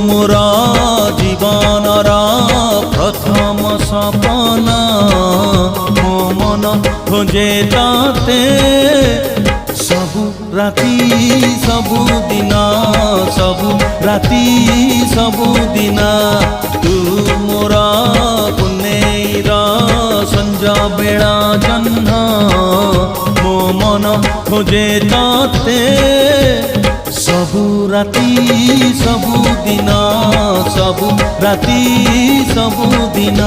मोर जीवनर प्रथम सपना मो मन खोजे ताते सबु राति सबु दिन सबु राति सबु दिन तू मोर पुनेर संज बेला जह्न मो मन खोजे ताते सबु राति सबु दिन सबु राति सबु दिन।